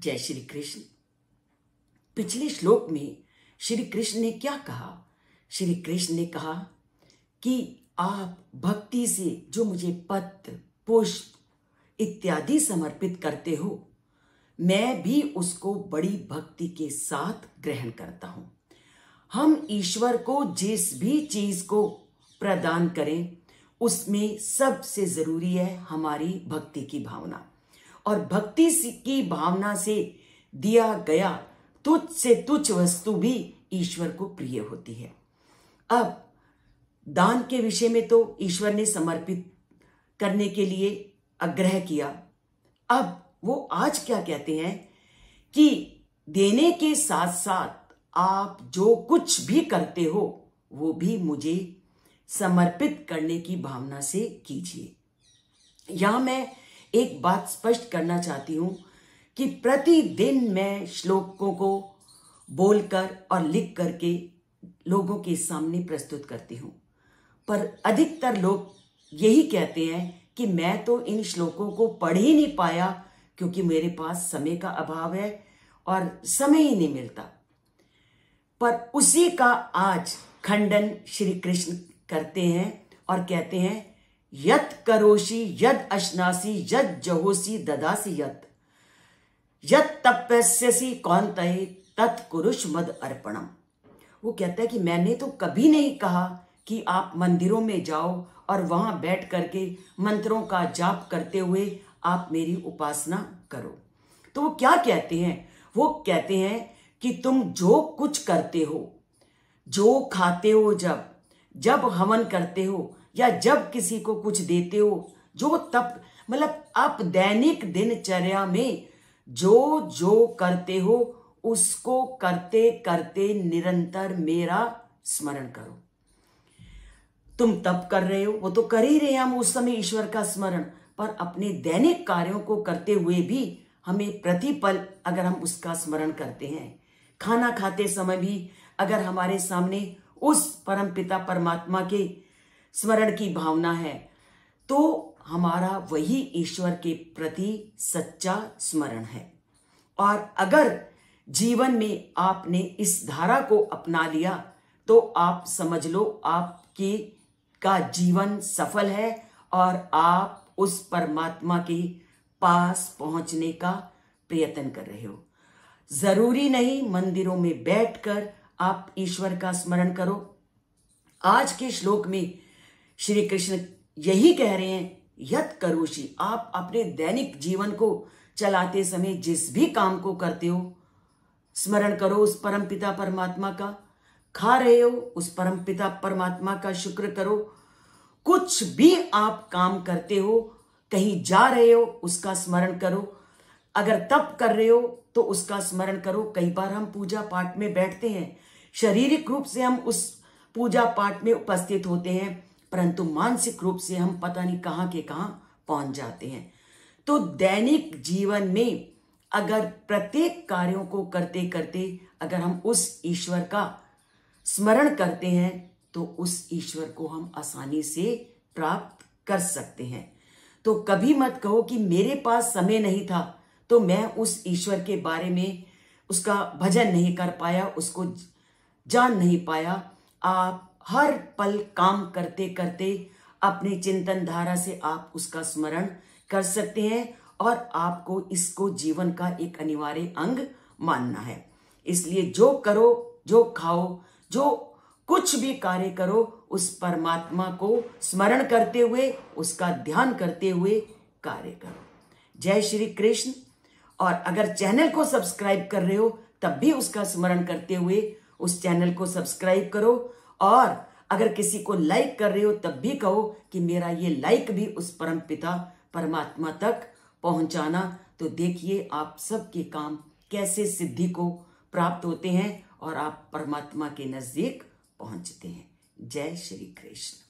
जय श्री कृष्ण। पिछले श्लोक में श्री कृष्ण ने क्या कहा? श्री कृष्ण ने कहा कि आप भक्ति से जो मुझे पत्र, पुष्प इत्यादि समर्पित करते हो, मैं भी उसको बड़ी भक्ति के साथ ग्रहण करता हूं। हम ईश्वर को जिस भी चीज को प्रदान करें, उसमें सबसे जरूरी है हमारी भक्ति की भावना। और भक्ति की भावना से दिया गया तुच्छ से तुच्छ वस्तु भी ईश्वर को प्रिय होती है। अब दान के विषय में तो ईश्वर ने समर्पित करने के लिए आग्रह किया। अब वो आज क्या कहते हैं कि देने के साथ साथ आप जो कुछ भी करते हो वो भी मुझे समर्पित करने की भावना से कीजिए। यहां मैं एक बात स्पष्ट करना चाहती हूं कि प्रतिदिन मैं श्लोकों को बोलकर और लिख करके लोगों के सामने प्रस्तुत करती हूं, पर अधिकतर लोग यही कहते हैं कि मैं तो इन श्लोकों को पढ़ ही नहीं पाया क्योंकि मेरे पास समय का अभाव है और समय ही नहीं मिलता। पर उसी का आज खंडन श्री कृष्ण करते हैं और कहते हैं, यत करोषि यद अश्नासी यद जहोसी ददासी यत तपस्यसि कौन्तेय तत् कुरुष मद अर्पणम। वो कहता है कि मैंने तो कभी नहीं कहा कि आप मंदिरों में जाओ और वहां बैठ करके मंत्रों का जाप करते हुए आप मेरी उपासना करो। तो वो क्या कहते हैं? वो कहते हैं कि तुम जो कुछ करते हो, जो खाते हो, जब हवन करते हो या जब किसी को कुछ देते हो, जो तप मतलब आप दैनिक दिनचर्या में जो जो करते हो उसको करते करते निरंतर मेरा स्मरण करो। तुम तप कर रहे हो, वो तो कर ही रहे हैं हम उस समय ईश्वर का स्मरण, पर अपने दैनिक कार्यों को करते हुए भी हमें प्रतिपल अगर हम उसका स्मरण करते हैं, खाना खाते समय भी अगर हमारे सामने उस परमपिता परमात्मा के स्मरण की भावना है, तो हमारा वही ईश्वर के प्रति सच्चा स्मरण है। और अगर जीवन में आपने इस धारा को अपना लिया तो आप समझ लो आपकी का जीवन सफल है और आप उस परमात्मा के पास पहुंचने का प्रयत्न कर रहे हो। जरूरी नहीं मंदिरों में बैठकर आप ईश्वर का स्मरण करो। आज के श्लोक में श्री कृष्ण यही कह रहे हैं, यत करोषि, आप अपने दैनिक जीवन को चलाते समय जिस भी काम को करते हो, स्मरण करो उस परमपिता परमात्मा का। खा रहे हो, उस परमपिता परमात्मा का शुक्र करो। कुछ भी आप काम करते हो, कहीं जा रहे हो, उसका स्मरण करो। अगर तप कर रहे हो तो उसका स्मरण करो। कई बार हम पूजा पाठ में बैठते हैं, शारीरिक रूप से हम उस पूजा पाठ में उपस्थित होते हैं, परंतु मानसिक रूप से हम पता नहीं कहां के कहां पहुंच जाते हैं। तो दैनिक जीवन में अगर प्रत्येक कार्यों को करते करते अगर हम उस ईश्वर का स्मरण करते हैं तो उस ईश्वर को हम आसानी से प्राप्त कर सकते हैं। तो कभी मत कहो कि मेरे पास समय नहीं था तो मैं उस ईश्वर के बारे में उसका भजन नहीं कर पाया, उसको जान नहीं पाया। आप हर पल काम करते करते अपने चिंतन धारा से आप उसका स्मरण कर सकते हैं और आपको इसको जीवन का एक अनिवार्य अंग मानना है। इसलिए जो करो, जो खाओ, जो कुछ भी कार्य करो, उस परमात्मा को स्मरण करते हुए, उसका ध्यान करते हुए कार्य करो। जय श्री कृष्ण। और अगर चैनल को सब्सक्राइब कर रहे हो तब भी उसका स्मरण करते हुए उस चैनल को सब्सक्राइब करो। और अगर किसी को लाइक कर रहे हो तब भी कहो कि मेरा ये लाइक भी उस परमपिता परमात्मा तक पहुंचाना। तो देखिए आप सबके काम कैसे सिद्धि को प्राप्त होते हैं और आप परमात्मा के नजदीक पहुंचते हैं। जय श्री कृष्ण।